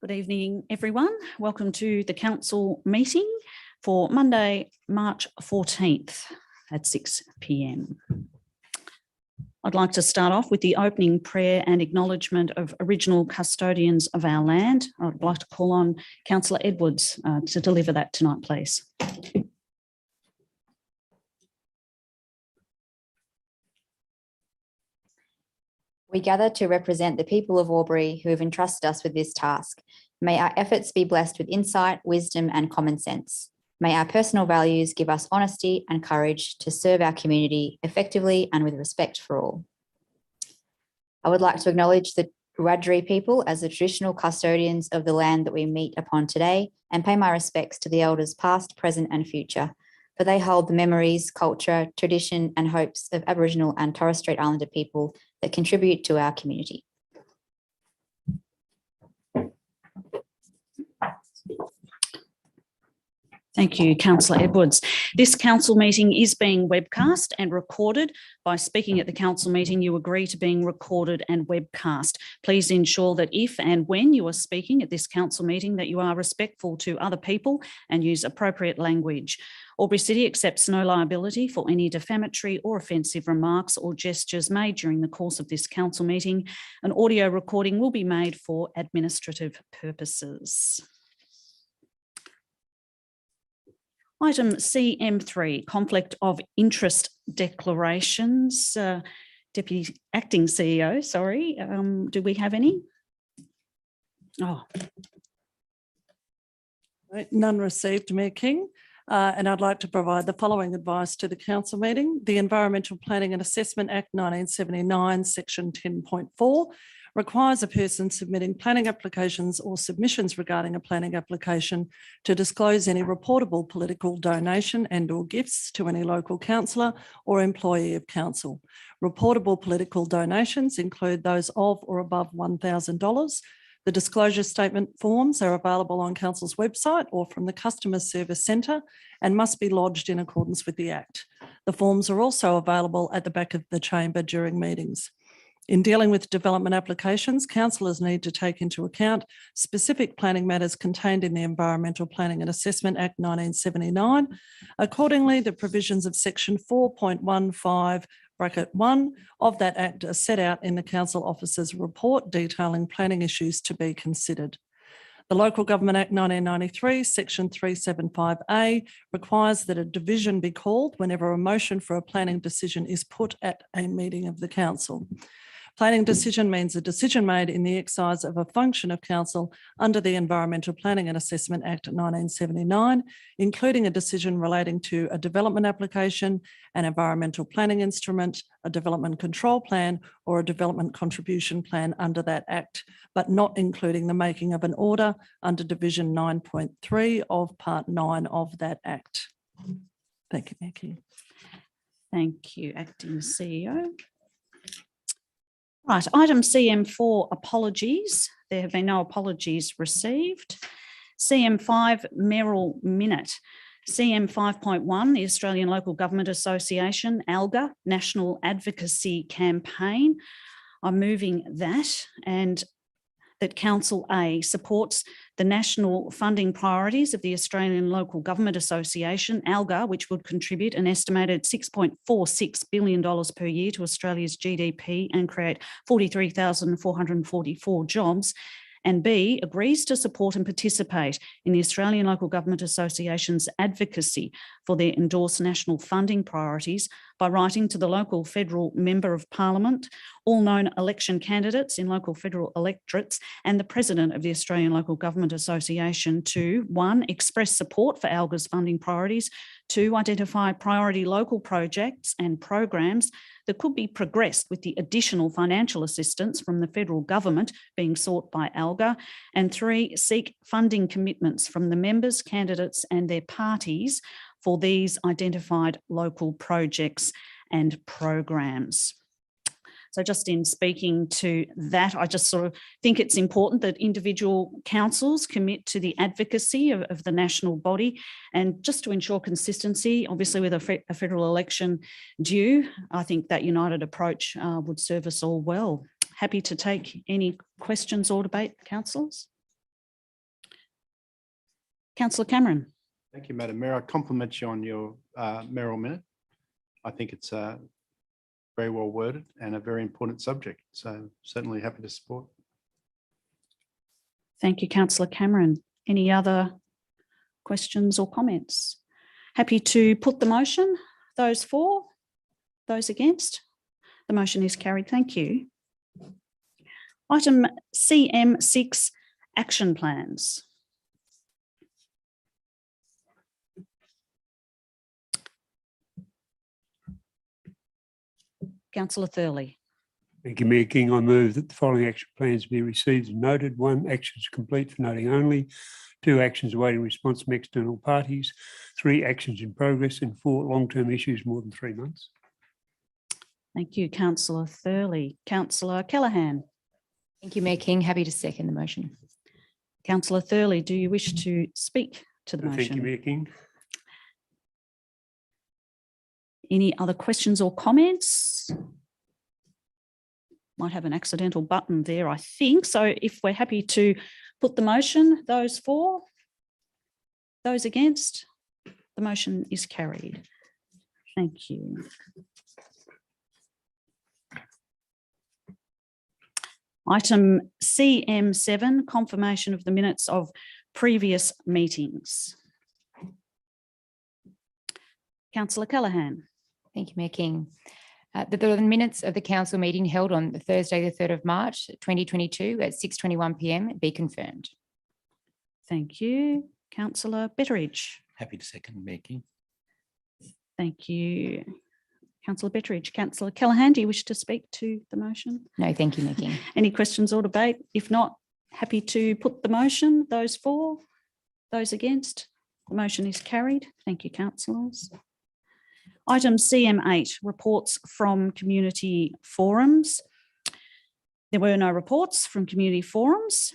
Good evening, everyone. Welcome to the council meeting for Monday, March 14th at 6 p.m. I'd like to start off with the opening prayer and acknowledgement of original custodians of our land. I'd like to call on Councillor Edwards to deliver that tonight, please. We gather to represent the people of Albury who have entrusted us with this task. May our efforts be blessed with insight, wisdom and common sense. May our personal values give us honesty and courage to serve our community effectively and with respect for all. I would like to acknowledge the Wiradjuri people as the traditional custodians of the land that we meet upon today and pay my respects to the elders past, present and future, for they hold the memories, culture, tradition and hopes of Aboriginal and Torres Strait Islander people that contribute to our community. Thank you, Councillor Edwards. This council meeting is being webcast and recorded. By speaking at the council meeting, you agree to being recorded and webcast. Please ensure that if and when you are speaking at this council meeting that you are respectful to other people and use appropriate language. Albury City accepts no liability for any defamatory or offensive remarks or gestures made during the course of this council meeting. An audio recording will be made for administrative purposes. Item CM3, conflict of interest declarations. Deputy Acting CEO, sorry, do we have any? Oh. None received, Mayor King. And I'd like to provide the following advice to the council meeting. The Environmental Planning and Assessment Act 1979, section 10.4 requires a person submitting planning applications or submissions regarding a planning application to disclose any reportable political donation and or gifts to any local councillor or employee of council. Reportable political donations include those of or above $1,000. The disclosure statement forms are available on Council's website or from the Customer Service Centre and must be lodged in accordance with the Act. The forms are also available at the back of the chamber during meetings. In dealing with development applications, councillors need to take into account specific planning matters contained in the Environmental Planning and Assessment Act 1979. Accordingly, the provisions of section 4.15(1) of that Act are set out in the Council Officer's report detailing planning issues to be considered. The Local Government Act 1993, section 375A requires that a division be called whenever a motion for a planning decision is put at a meeting of the council. Planning decision means a decision made in the exercise of a function of council under the Environmental Planning and Assessment Act 1979, including a decision relating to a development application, an environmental planning instrument, a development control plan, or a development contribution plan under that Act, but not including the making of an order under Division 9.3 of Part 9 of that Act. Thank you, Mayor King. Thank you, Acting CEO. Right, item CM4, apologies. There have been no apologies received. CM5, mayoral minute. CM 5.1, the Australian Local Government Association, ALGA, National Advocacy Campaign. I'm moving that and that Council A supports the national funding priorities of the Australian Local Government Association, ALGA, which would contribute an estimated $6.46 billion per year to Australia's GDP and create 43,444 jobs. And B, agrees to support and participate in the Australian Local Government Association's advocacy for their endorsed national funding priorities by writing to the local federal member of parliament, all known election candidates in local federal electorates, and the president of the Australian Local Government Association to 1, express support for ALGA's funding priorities, 2, identify priority local projects and programs that could be progressed with the additional financial assistance from the federal government being sought by ALGA, and 3, seek funding commitments from the members, candidates and their parties for these identified local projects and programs. So just in speaking to that, I just sort of think it's important that individual councils commit to the advocacy of the national body, and just to ensure consistency, obviously with a federal election due, I think that united approach would serve us all well. Happy to take any questions or debate, councillors. Councillor Cameron. Thank you, Madam Mayor. I compliment you on your mayoral minute. I think it's very well worded and a very important subject. So certainly happy to support. Thank you, Councillor Cameron. Any other questions or comments? Happy to put the motion. Those for, those against? The motion is carried. Thank you. Item CM6, action plans. Councillor Thurley. Thank you, Mayor King. I move that the following action plans be received and noted. 1, actions complete for noting only. 2, actions awaiting response from external parties. 3, actions in progress. And 4, long-term issues more than 3 months. Thank you, Councillor Thurley. Councillor Callaghan. Thank you, Mayor King. Happy to second the motion. Councillor Thurley, do you wish to speak to the motion? Thank you, Mayor King. Any other questions or comments? Might have an accidental button there, I think. So if we're happy to put the motion, those for, those against, the motion is carried. Thank you. Item CM7, confirmation of the minutes of previous meetings. Councillor Callaghan. Thank you, Mayor King. The minutes of the council meeting held on Thursday, the 3rd of March, 2022 at 6:21 p.m. be confirmed. Thank you. Councillor Betteridge. Happy to second, Mayor King. Thank you. Councillor Betteridge. Councillor Callaghan, do you wish to speak to the motion? No, thank you, Mayor King. Any questions or debate? If not, happy to put the motion. Those for, those against, the motion is carried. Thank you, councillors. Item CM8, reports from community forums. There were no reports from community forums.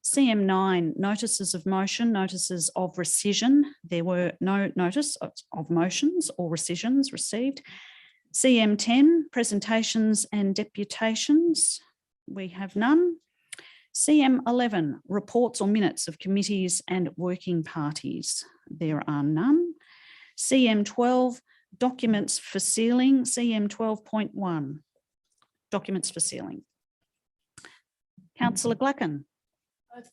CM9, notices of motion, notices of rescission. There were no notice of motions or rescissions received. CM10, presentations and deputations. We have none. CM11, reports or minutes of committees and working parties. There are none. CM12, documents for sealing. CM12.1, documents for sealing. Councillor Glacken.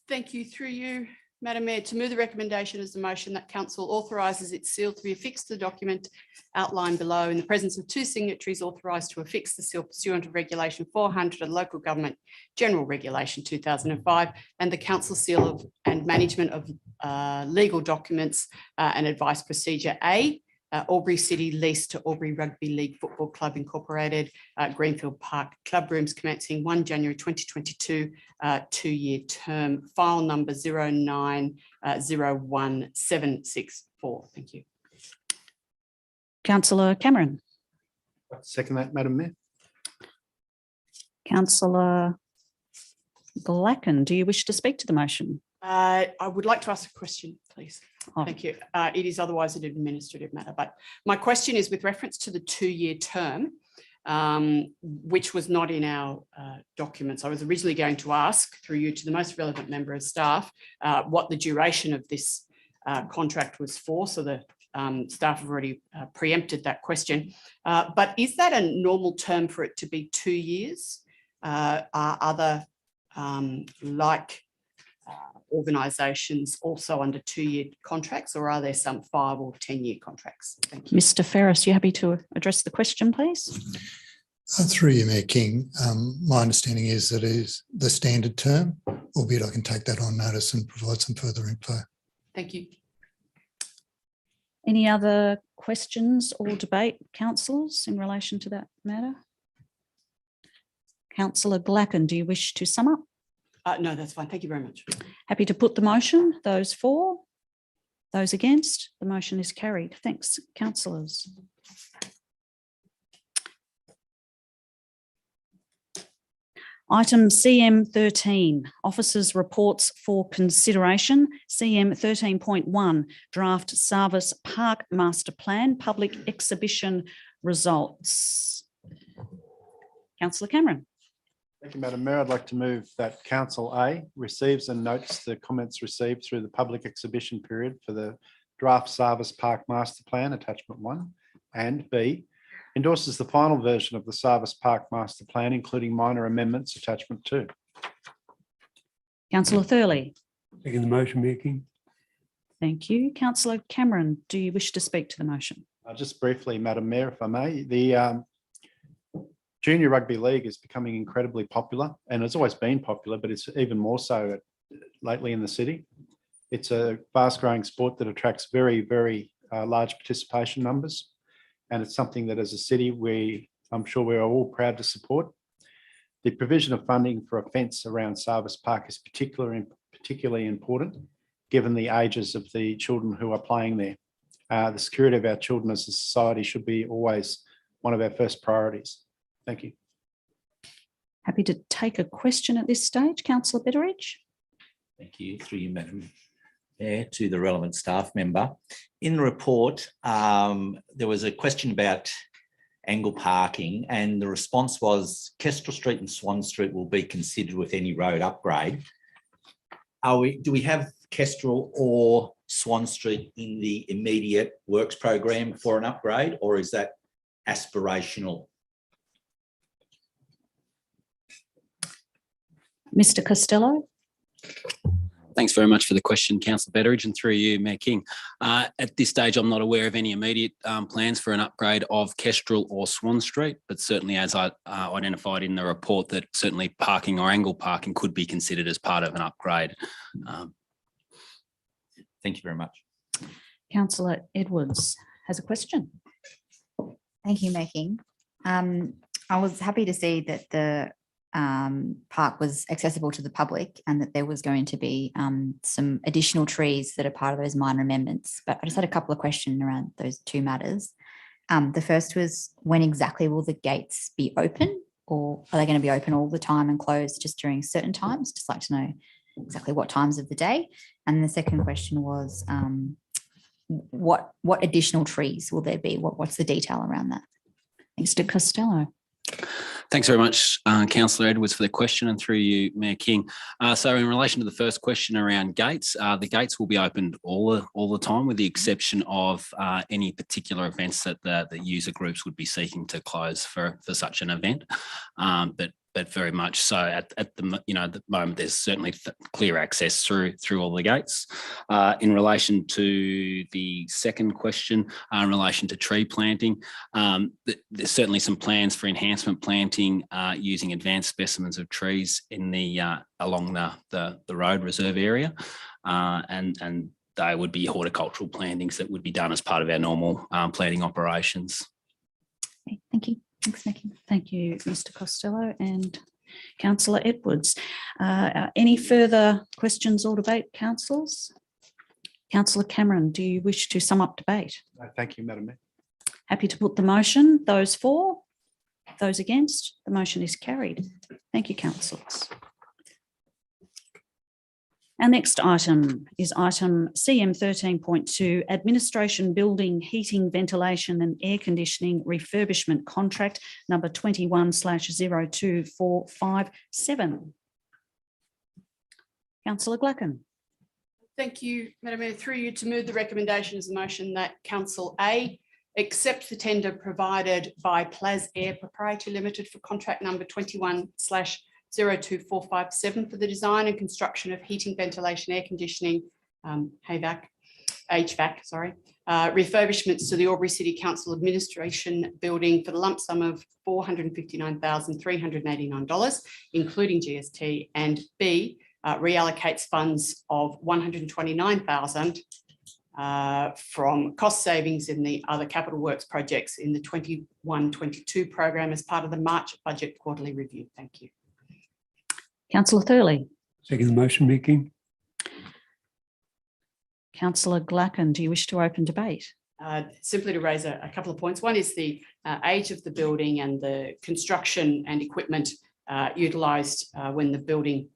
Thank you. Through you, Madam Mayor, to move the recommendation as the motion that council authorises its seal to be affixed to the document outlined below in the presence of 2 signatories authorised to affix the seal pursuant to Regulation 400 of Local Government General Regulation 2005 and the council seal of and management of legal documents and advice procedure A, Albury City lease to Albury Rugby League Football Club Incorporated, Greenfield Park Club Rooms commencing 1 January 2022, 2-year term, file number 0901764. Thank you. Councillor Cameron. Second that, Madam Mayor. Councillor Glacken, do you wish to speak to the motion? I would like to ask a question, please. Oh. Thank you. It is otherwise an administrative matter, but my question is with reference to the 2-year term, which was not in our documents. I was originally going to ask through you to the most relevant member of staff what the duration of this contract was for. So the staff have already preempted that question. But is that a normal term for it to be 2 years? Are other organisations also under 2-year contracts, or are there some 5 or 10-year contracts? Thank you. Mr. Ferris, you happy to address the question, please? Through you, Mayor King, my understanding is that it is the standard term, albeit I can take that on notice and provide some further info. Thank you. Any other questions or debate, councillors, in relation to that matter? Councillor Glacken, do you wish to sum up? No, that's fine. Thank you very much. Happy to put the motion. Those for, those against, the motion is carried. Thanks, councillors. Item CM13, officers' reports for consideration. CM 13.1, draft SARVASS Park Master Plan, public exhibition results. Councillor Cameron. Thank you, Madam Mayor. I'd like to move that Council A receives and notes the comments received through the public exhibition period for the draft SARVASS Park Master Plan, Attachment 1, and B, endorses the final version of the SARVASS Park Master Plan, including minor amendments, Attachment 2. Councillor Thurley. Second the motion, Mayor King. Thank you. Councillor Cameron, do you wish to speak to the motion? Just briefly, Madam Mayor, if I may, the Junior Rugby League is becoming incredibly popular, and it's always been popular, but it's even more so lately in the city. It's a fast-growing sport that attracts very, very large participation numbers, and it's something that as a city, I'm sure we're all proud to support. The provision of funding for a fence around SARVASS Park is particularly important, given the ages of the children who are playing there. The security of our children as a society should be always one of our first priorities. Thank you. Happy to take a question at this stage. Councillor Betteridge. Thank you. Through you, Madam Mayor, to the relevant staff member. In the report, there was a question about angle parking, and the response was Kestrel Street and Swan Street will be considered with any road upgrade. Do we have Kestrel or Swan Street in the immediate works program for an upgrade, or is that aspirational? Mr. Costello. Thanks very much for the question, Councillor Betteridge, and through you, Mayor King. At this stage, I'm not aware of any immediate plans for an upgrade of Kestrel or Swan Street, but certainly as I identified in the report that certainly parking or angle parking could be considered as part of an upgrade. Thank you very much. Councillor Edwards has a question. Thank you, Mayor King. I was happy to see that the park was accessible to the public and that there was going to be some additional trees that are part of those minor amendments. But I just had a couple of questions around those two matters. The first was, when exactly will the gates be open, or are they going to be open all the time and closed just during certain times? Just like to know exactly what times of the day. And the second question was, what additional trees will there be? What's the detail around that? Mr. Costello. Thanks very much, Councillor Edwards, for the question, and through you, Mayor King. So in relation to the first question around gates, the gates will be opened all the time, with the exception of any particular events that the user groups would be seeking to close for such an event. But very much so at the moment, there's certainly clear access through all the gates. In relation to the second question, in relation to tree planting, there's certainly some plans for enhancement planting using advanced specimens of trees in along the road reserve area, and they would be horticultural plantings that would be done as part of our normal planting operations. Okay, thank you. Thanks, Nicky. Thank you, Mr. Costello and Councillor Edwards. Any further questions or debate, councillors? Councillor Cameron, do you wish to sum up debate? Thank you, Madam Mayor. Happy to put the motion. Those for, those against, the motion is carried. Thank you, councillors. Our next item is item CM 13.2, Administration Building Heating, Ventilation and Air Conditioning Refurbishment Contract number 21/02457. Councillor Glacken. Thank you, Madam Mayor. Through you, to move the recommendation as a motion that Council A accept the tender provided by Plas Air Proprietary Limited for contract number 21/02457 for the design and construction of heating, ventilation, air conditioning, HVAC, refurbishments to the Albury City Council Administration Building for the lump sum of $459,389, including GST, and B, reallocates funds of $129,000 from cost savings in the other capital works projects in the 21-22 program as part of the March budget quarterly review. Thank you. Councillor Thurley. Second the motion, Mayor King. Councillor Glacken, do you wish to open debate? Simply to raise a couple of points. One is the age of the building and the construction and equipment utilised when the building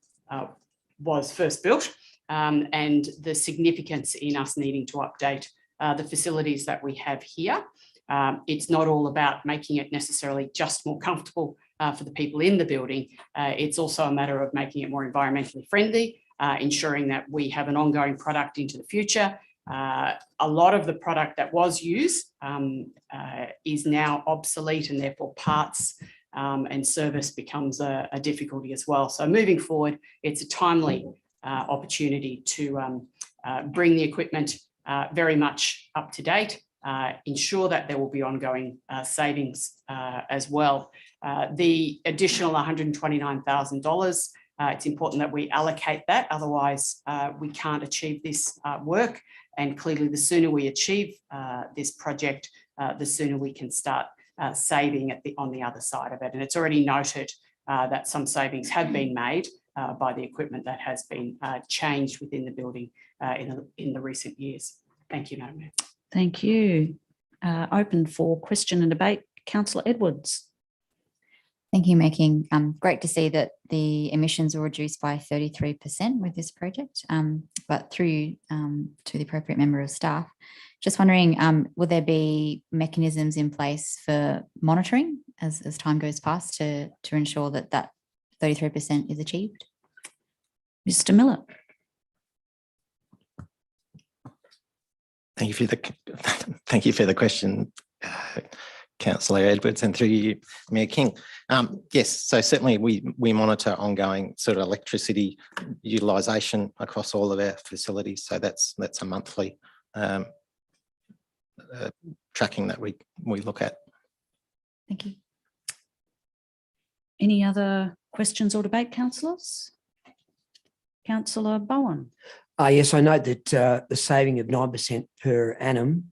was first built, and the significance in us needing to update the facilities that we have here. It's not all about making it necessarily just more comfortable for the people in the building. It's also a matter of making it more environmentally friendly, ensuring that we have an ongoing product into the future. A lot of the product that was used is now obsolete, and therefore parts and service becomes a difficulty as well. So moving forward, it's a timely opportunity to bring the equipment very much up to date, ensure that there will be ongoing savings as well. The additional $129,000, it's important that we allocate that, otherwise we can't achieve this work. And clearly the sooner we achieve this project, the sooner we can start saving on the other side of it. And it's already noted that some savings have been made by the equipment that has been changed within the building in the recent years. Thank you, Madam Mayor. Thank you. Open for question and debate. Councillor Edwards. Thank you, Mayor King. Great to see that the emissions were reduced by 33% with this project, but through to the appropriate member of staff. Just wondering, will there be mechanisms in place for monitoring as time goes past to ensure that that 33% is achieved? Mr. Miller. Thank you for the question, Councillor Edwards, and through you, Mayor King. Yes, so certainly we monitor ongoing sort of electricity utilisation across all of our facilities. So that's a monthly tracking that we look at. Thank you. Any other questions or debate, councillors? Councillor Bowen. Yes, I note that the saving of 9% per annum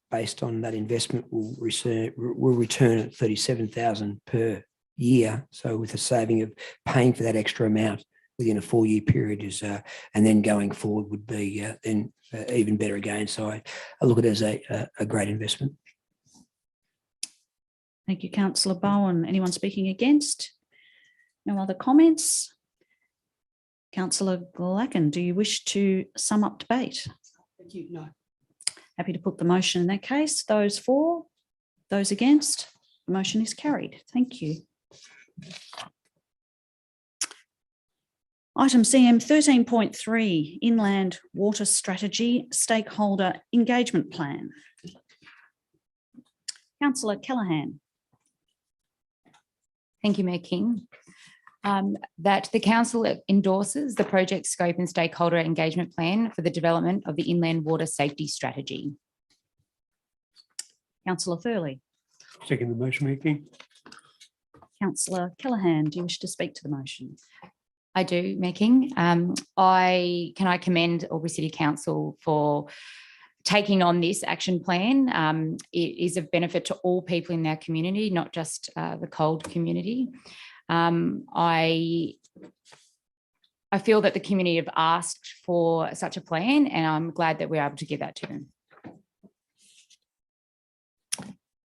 based on that investment will return at $37,000 per year. So with a saving of paying for that extra amount within a 4-year period is, and then going forward would be then even better again. So I look at it as a great investment. Thank you, Councillor Bowen. Anyone speaking against? No other comments? Councillor Glacken, do you wish to sum up debate? Thank you. No. Happy to put the motion in that case. Those for, those against, the motion is carried. Thank you. Item CM 13.3, Inland Water Strategy Stakeholder Engagement Plan. Councillor Callaghan. Thank you, Mayor King. That the council endorses the project scope and stakeholder engagement plan for the development of the inland water safety strategy. Councillor Thurley. Second the motion, Mayor King. Councillor Callaghan, do you wish to speak to the motion? I do, Mayor King. I commend Albury City Council for taking on this action plan. It is of benefit to all people in our community, not just the cold community. I feel that the community have asked for such a plan, and I'm glad that we're able to give that to them.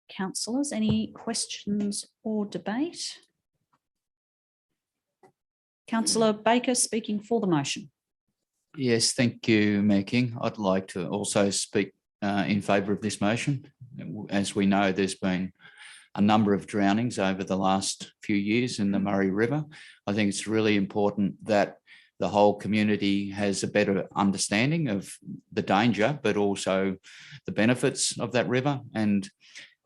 Councillors, any questions or debate? Councillor Baker speaking for the motion. Yes, thank you, Mayor King. I'd like to also speak in favour of this motion. As we know, there's been a number of drownings over the last few years in the Murray River. I think it's really important that the whole community has a better understanding of the danger, but also the benefits of that river. And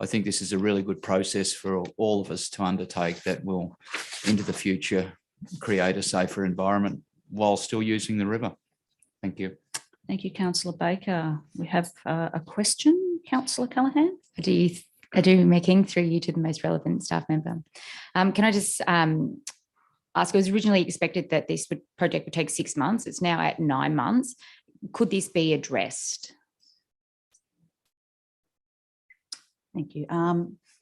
I think this is a really good process for all of us to undertake that will, into the future, create a safer environment while still using the river. Thank you. Thank you, Councillor Baker. We have a question, Councillor Callaghan. I do, Mayor King, through you to the most relevant staff member. Can I just ask, it was originally expected that this project would take 6 months. It's now at 9 months. Could this be addressed? Thank you.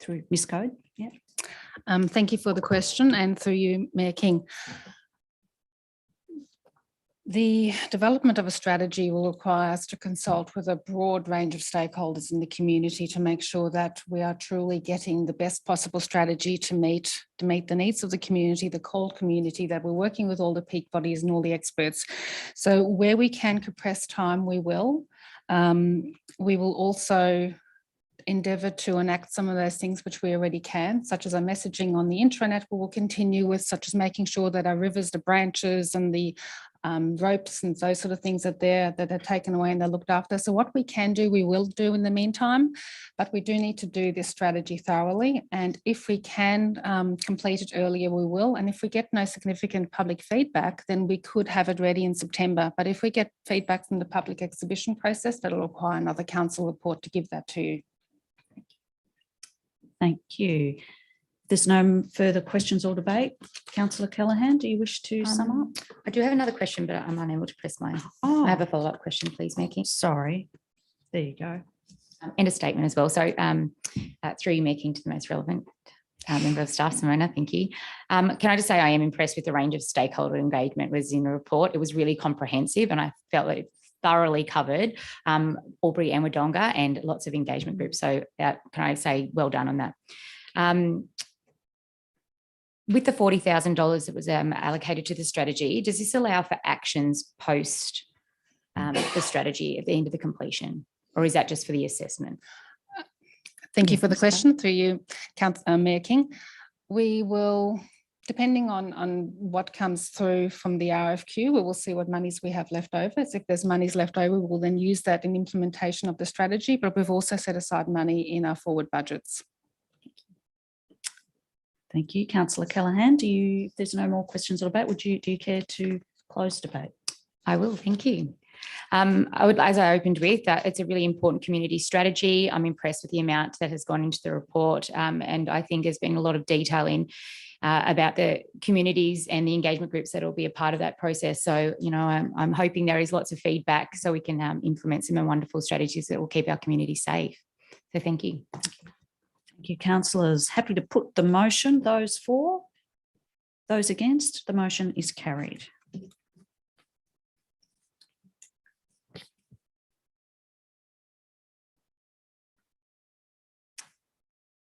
Through Ms. Code. Yeah. Thank you for the question, and through you, Mayor King. The development of a strategy will require us to consult with a broad range of stakeholders in the community to make sure that we are truly getting the best possible strategy to meet the needs of the community, the cold community, that we're working with all the peak bodies and all the experts. So where we can compress time, we will. We will also endeavour to enact some of those things which we already can, such as our messaging on the intranet, we will continue with, such as making sure that our rivers, the branches and the ropes and those sort of things that are taken away and they're looked after. So what we can do, we will do in the meantime, but we do need to do this strategy thoroughly. And if we can complete it earlier, we will. And if we get no significant public feedback, then we could have it ready in September. But if we get feedback from the public exhibition process, that'll require another council report to give that to you. Thank you. There's no further questions or debate. Councillor Callaghan, do you wish to sum up? I do have another question, but I'm unable to press my. I have a follow-up question, please, Mayor King. Sorry. There you go. And a statement as well. So through you, Mayor King, to the most relevant member of staff, Simona, thank you. Can I just say I am impressed with the range of stakeholder engagement was in the report. It was really comprehensive and I felt that it thoroughly covered Albury and Wodonga and lots of engagement groups. So can I say well done on that. With the $40,000 that was allocated to the strategy, does this allow for actions post the strategy at the end of the completion, or is that just for the assessment? Thank you for the question. Through you, Mayor King. We will, depending on what comes through from the RFQ, we will see what monies we have left over. So if there's monies left over, we will then use that in implementation of the strategy, but we've also set aside money in our forward budgets. Thank you. Councillor Callaghan, if there's no more questions or debate, do you care to close debate? I will, thank you. As I opened with, it's a really important community strategy. I'm impressed with the amount that has gone into the report, and I think there's been a lot of detail in about the communities and the engagement groups that will be a part of that process. So, I'm hoping there is lots of feedback so we can implement some wonderful strategies that will keep our community safe. So thank you. Thank you, councillors. Happy to put the motion. Those for, those against, the motion is carried.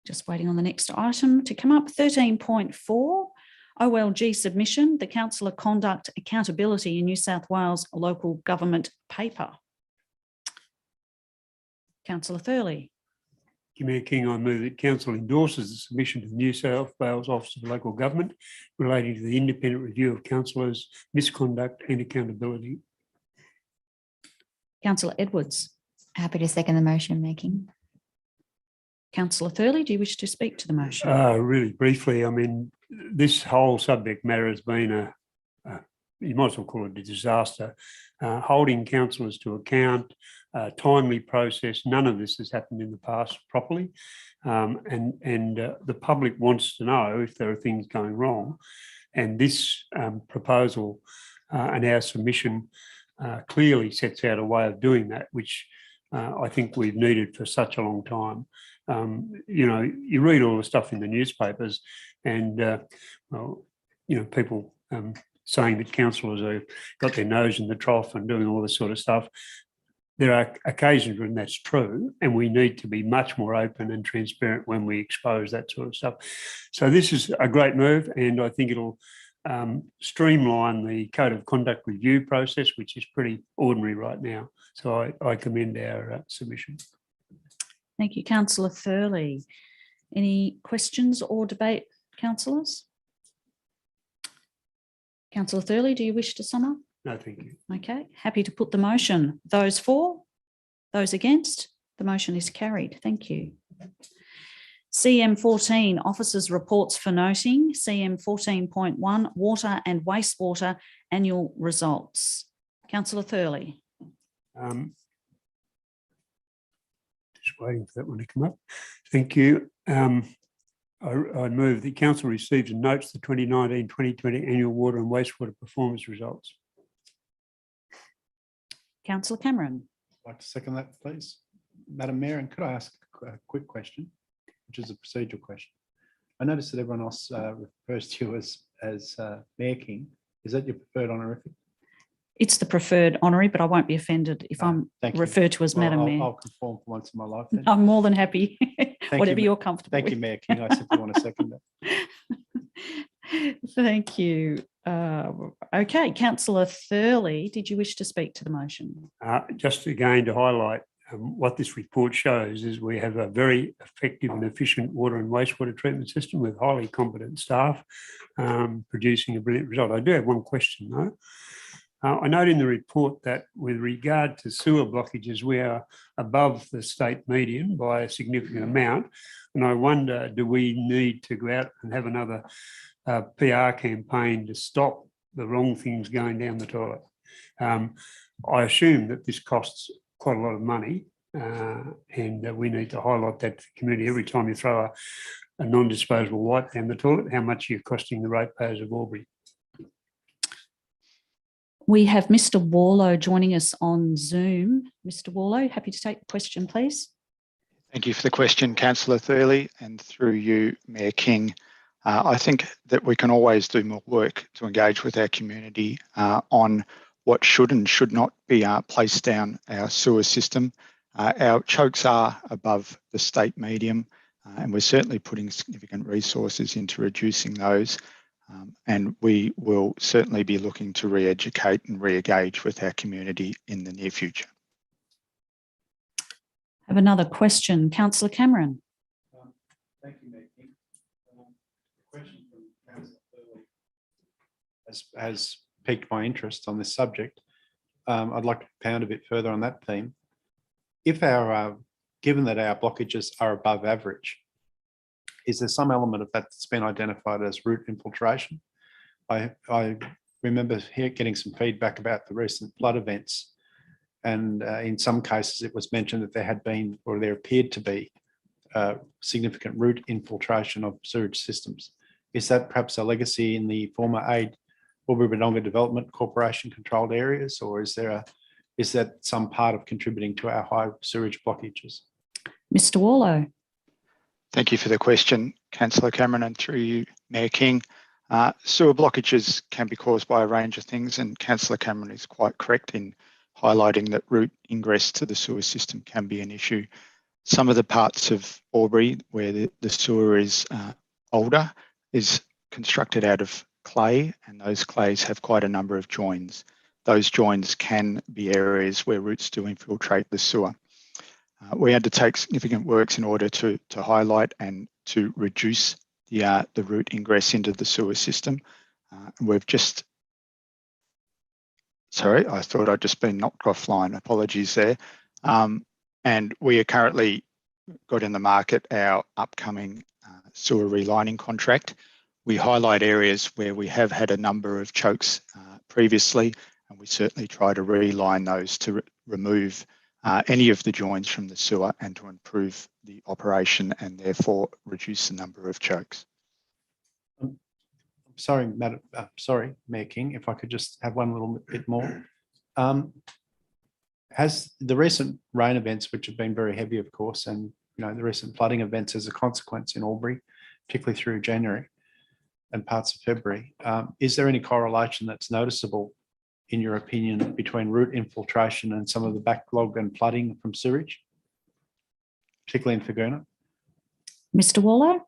Just waiting on the next item to come up. 13.4, OLG submission, the Councillor Conduct Accountability in New South Wales Local Government Paper. Councillor Thurley. Mayor King, I move that Council endorses the submission to the New South Wales Office of Local Government relating to the independent review of councillors' misconduct and accountability. Councillor Edwards. Happy to second the motion, Mayor King. Councillor Thurley, do you wish to speak to the motion? Really briefly, I mean, this whole subject matter has been you might as well call it a disaster. Holding councillors to account, timely process, none of this has happened in the past properly. And the public wants to know if there are things going wrong. And this proposal and our submission clearly sets out a way of doing that, which I think we've needed for such a long time. You read all the stuff in the newspapers and, people saying that councillors have got their nose in the trough and doing all this sort of stuff. There are occasions when that's true, and we need to be much more open and transparent when we expose that sort of stuff. So this is a great move, and I think it'll streamline the Code of Conduct review process, which is pretty ordinary right now. So I commend our submission. Thank you, Councillor Thurley. Any questions or debate, councillors? Councillor Thurley, do you wish to sum up? No, thank you. Okay, happy to put the motion. Those for, those against, the motion is carried. Thank you. CM 14, Officers' Reports for Noting. CM 14.1, Water and Wastewater Annual Results. Councillor Thurley. Just waiting for that one to come up. Thank you. I move that Council receives and notes the 2019-2020 annual water and wastewater performance results. Councillor Cameron. I'd like to second that, please. Madam Mayor, and could I ask a quick question, which is a procedural question? I noticed that everyone else refers to you as Mayor King. Is that your preferred honorific? It's the preferred honorary, but I won't be offended if I'm referred to as Madam Mayor. I'll conform for once in my life then. I'm more than happy, whatever you're comfortable with. Thank you, Mayor King. I simply want to second that. Thank you. Okay, Councillor Thurley, did you wish to speak to the motion? Just again to highlight what this report shows is we have a very effective and efficient water and wastewater treatment system with highly competent staff producing a brilliant result. I do have one question though. I note in the report that with regard to sewer blockages, we are above the state median by a significant amount. And I wonder, do we need to go out and have another PR campaign to stop the wrong things going down the toilet? I assume that this costs quite a lot of money and we need to highlight that to the community every time you throw a non-disposable wipe down the toilet, how much you're costing the ratepayers of Albury. We have Mr. Warlow joining us on Zoom. Mr. Warlow, happy to take the question, please. Thank you for the question, Councillor Thurley, and through you, Mayor King. I think that we can always do more work to engage with our community on what should and should not be placed down our sewer system. Our chokes are above the state median, and we're certainly putting significant resources into reducing those. And we will certainly be looking to re-educate and re-engage with our community in the near future. I have another question. Councillor Cameron. Thank you, Mayor King. The question from Councillor Thurley has piqued my interest on this subject. I'd like to pound a bit further on that theme. If our, given that our blockages are above average, is there some element of that that's been identified as root infiltration? I remember getting some feedback about the recent flood events, and in some cases it was mentioned that there had been, or there appeared to be, significant root infiltration of sewage systems. Is that perhaps a legacy in the former Albury-Wodonga Development Corporation controlled areas, or is that some part of contributing to our high sewage blockages? Mr. Warlow. Thank you for the question, Councillor Cameron, and through you, Mayor King. Sewer blockages can be caused by a range of things, and Councillor Cameron is quite correct in highlighting that root ingress to the sewer system can be an issue. Some of the parts of Albury where the sewer is older is constructed out of clay, and those clays have quite a number of joins. Those joins can be areas where roots do infiltrate the sewer. We undertake significant works in order to highlight and to reduce the root ingress into the sewer system. We've just, sorry, I thought I'd just been knocked offline, apologies there. And we are currently got in the market our upcoming sewer relining contract. We highlight areas where we have had a number of chokes previously, and we certainly try to reline those to remove any of the joins from the sewer and to improve the operation and therefore reduce the number of chokes. Sorry, Mayor King, if I could just have one little bit more. Has the recent rain events, which have been very heavy, of course, and the recent flooding events as a consequence in Albury, particularly through January and parts of February, is there any correlation that's noticeable, in your opinion, between root infiltration and some of the backlog and flooding from sewage, particularly in Thurgoona? Mr. Warlow.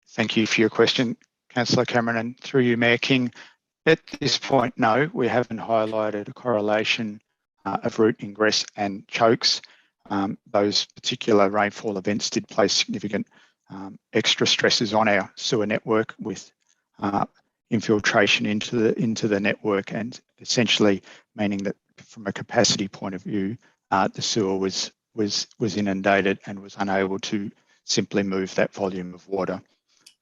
Thank you for your question, Councillor Cameron, and through you, Mayor King. At this point, no, we haven't highlighted a correlation of root ingress and chokes. Those particular rainfall events did place significant extra stresses on our sewer network with infiltration into the network, and essentially meaning that from a capacity point of view, the sewer was inundated and was unable to simply move that volume of water.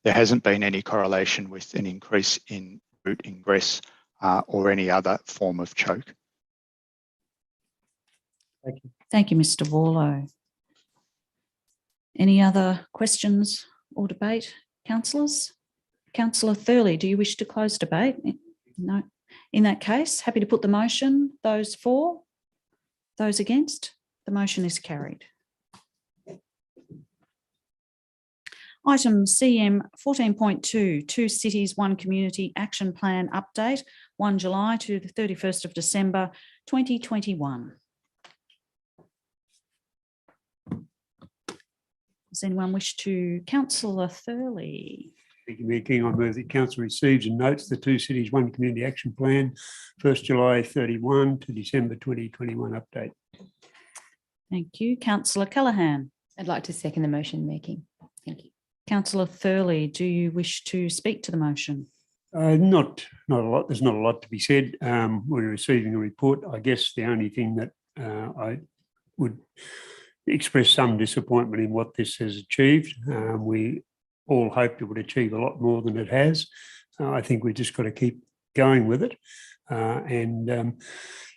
There hasn't been any correlation with an increase in root ingress or any other form of choke. Thank you. Thank you, Mr. Warlow. Any other questions or debate, councillors? Councillor Thurley, do you wish to close debate? No. In that case, happy to put the motion. Those for? Those against? The motion is carried. Item CM 14.2, 2 Cities, 1 Community Action Plan Update, 1 July to the 31st of December 2021. Does anyone wish to? Councillor Thurley. Thank you, Mayor King. I move that Council receives and notes the 2 Cities, 1 Community Action Plan, 1st July 31 to December 2021 update. Thank you. Councillor Callaghan. I'd like to second the motion, Mayor King. Thank you. Councillor Thurley, do you wish to speak to the motion? Not a lot. There's not a lot to be said. We're receiving a report. I guess the only thing that I would express some disappointment in what this has achieved. We all hoped it would achieve a lot more than it has. I think we've just got to keep going with it and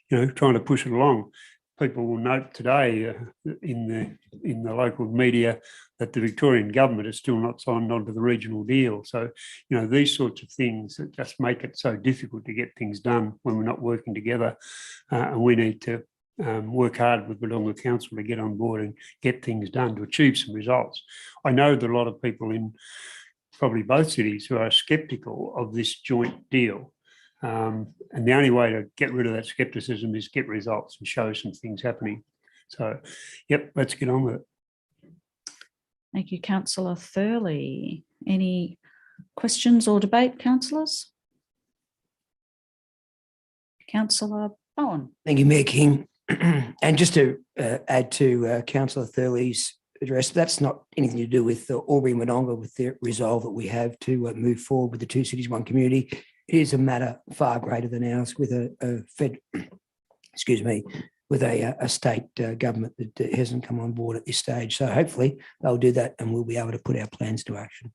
trying to push it along. People will note today in the local media that the Victorian government has still not signed on to the regional deal. So, these sorts of things that just make it so difficult to get things done when we're not working together. And we need to work hard with Wodonga Council to get on board and get things done to achieve some results. I know that a lot of people in probably both cities who are sceptical of this joint deal. And the only way to get rid of that scepticism is get results and show some things happening. So, yep, let's get on with it. Thank you, Councillor Thurley. Any questions or debate, councillors? Councillor Bowen. Thank you, Mayor King. And just to add to Councillor Thurley's address, that's not anything to do with Albury and Wodonga, with the resolve that we have to move forward with the two cities, one community. It is a matter far greater than ours with a state government that hasn't come on board at this stage. So hopefully they'll do that and we'll be able to put our plans to action.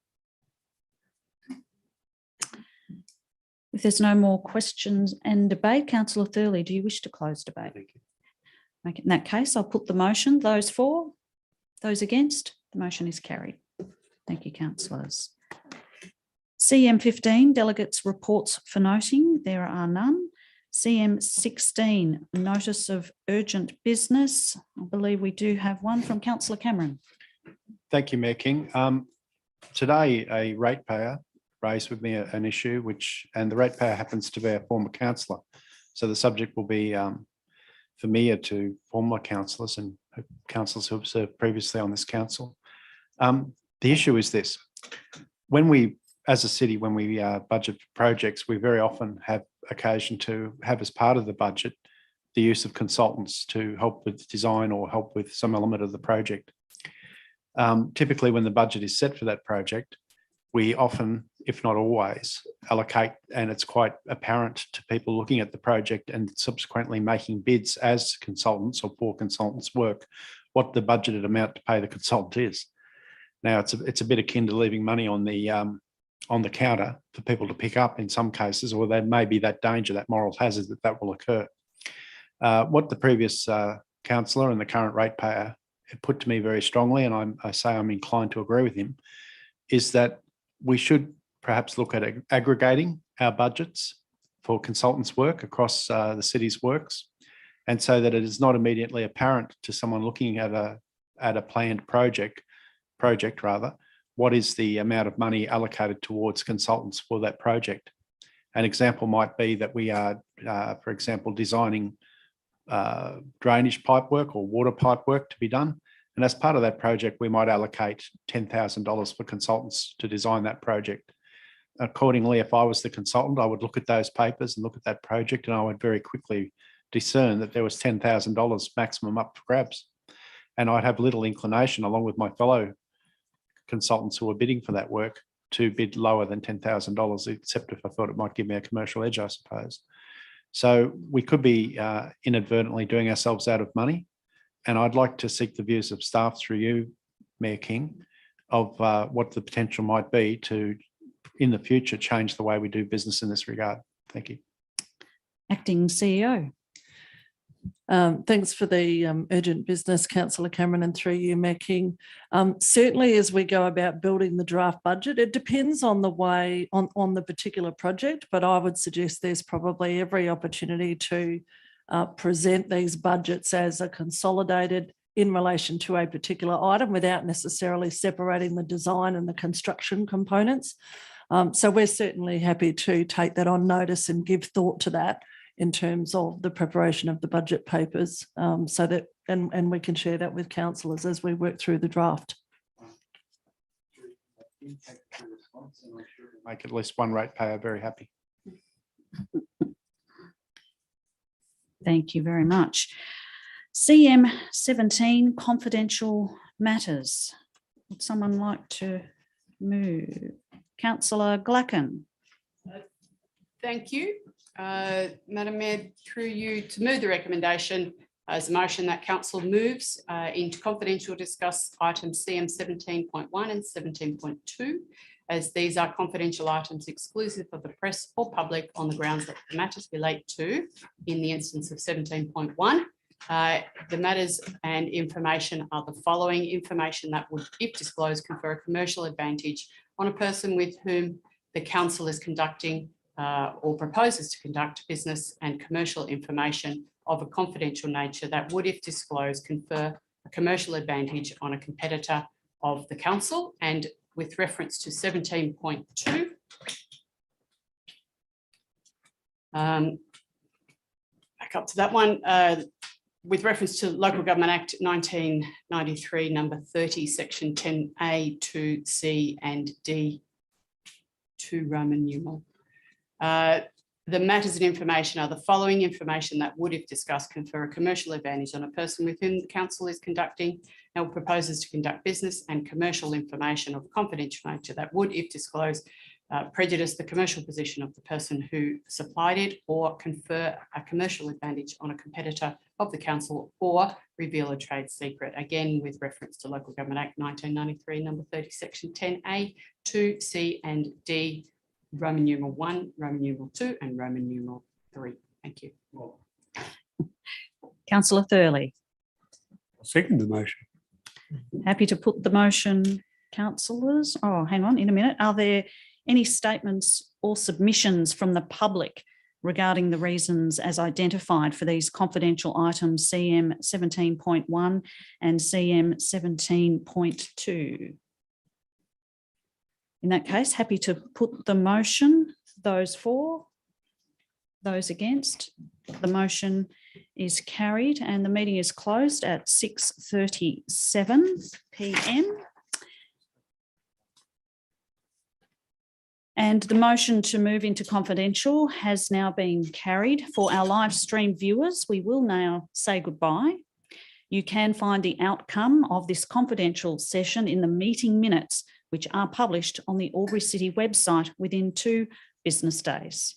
If there's no more questions and debate, Councillor Thurley, do you wish to close debate? Thank you. In that case, I'll put the motion. Those for, those against, the motion is carried. Thank you, councillors. CM15, delegates' reports for noting. There are none. CM16, notice of urgent business. I believe we do have one from Councillor Cameron. Thank you, Mayor King. Today, a ratepayer raised with me an issue and the ratepayer happens to be a former councillor. So the subject will be familiar to former councillors and councillors who have served previously on this council. The issue is this: when we, as a city, when we budget for projects, we very often have occasion to have as part of the budget the use of consultants to help with design or help with some element of the project. Typically, when the budget is set for that project, we often, if not always, allocate, and it's quite apparent to people looking at the project and subsequently making bids as consultants or for consultants' work, what the budgeted amount to pay the consultant is. Now, it's a bit akin to leaving money on the counter for people to pick up in some cases, or there may be that danger, that moral hazard that will occur. What the previous councillor and the current ratepayer put to me very strongly, and I say I'm inclined to agree with him, is that we should perhaps look at aggregating our budgets for consultants' work across the city's works, and so that it is not immediately apparent to someone looking at a planned project rather, what is the amount of money allocated towards consultants for that project. An example might be that we are, for example, designing drainage pipe work or water pipe work to be done. And as part of that project, we might allocate $10,000 for consultants to design that project. Accordingly, if I was the consultant, I would look at those papers and look at that project, and I would very quickly discern that there was $10,000 maximum up for grabs. And I'd have little inclination, along with my fellow consultants who were bidding for that work, to bid lower than $10,000, except if I thought it might give me a commercial edge, I suppose. So we could be inadvertently doing ourselves out of money. And I'd like to seek the views of staff through you, Mayor King, of what the potential might be to, in the future, change the way we do business in this regard. Thank you. Acting CEO. Thanks for the urgent business, Councillor Cameron, and through you, Mayor King. Certainly, as we go about building the draft budget, it depends on the way, on the particular project, but I would suggest there's probably every opportunity to present these budgets as a consolidated in relation to a particular item without necessarily separating the design and the construction components. So we're certainly happy to take that on notice and give thought to that in terms of the preparation of the budget papers, so that and we can share that with councillors as we work through the draft. Make at least one ratepayer very happy. Thank you very much. CM 17, confidential matters. Would someone like to move? Councillor Glacken. Thank you. Madam Mayor, through you to move the recommendation as a motion that council moves into confidential discuss items CM 17.1 and 17.2, as these are confidential items exclusive of the press or public on the grounds that the matters relate to, in the instance of 17.1. The matters and information are the following: information that would, if disclosed, confer a commercial advantage on a person with whom the council is conducting or proposes to conduct business, and commercial information of a confidential nature that would, if disclosed, confer a commercial advantage on a competitor of the council. And with reference to 17.2, back up to that one, with reference to Local Government Act 1993, number 30, section 10A, 2C and D, 2 Roman numeral. The matters and information are the following: information that would, if discussed, confer a commercial advantage on a person with whom the council is conducting or proposes to conduct business, and commercial information of confidential nature that would, if disclosed, prejudice the commercial position of the person who supplied it, or confer a commercial advantage on a competitor of the council, or reveal a trade secret. Again, with reference to Local Government Act 1993, number 30, section 10A, 2C and D, Roman numeral 1, Roman numeral 2 and Roman numeral 3. Thank you. Councillor Thurley. I'll second the motion. Happy to put the motion, councillors. Oh, hang on in a minute. Are there any statements or submissions from the public regarding the reasons as identified for these confidential items CM 17.1 and CM 17.2? In that case, happy to put the motion. Those for, those against, the motion is carried and the meeting is closed at 6:37 p.m. And the motion to move into confidential has now been carried. For our live stream viewers, we will now say goodbye. You can find the outcome of this confidential session in the meeting minutes, which are published on the Albury City website within 2 business days.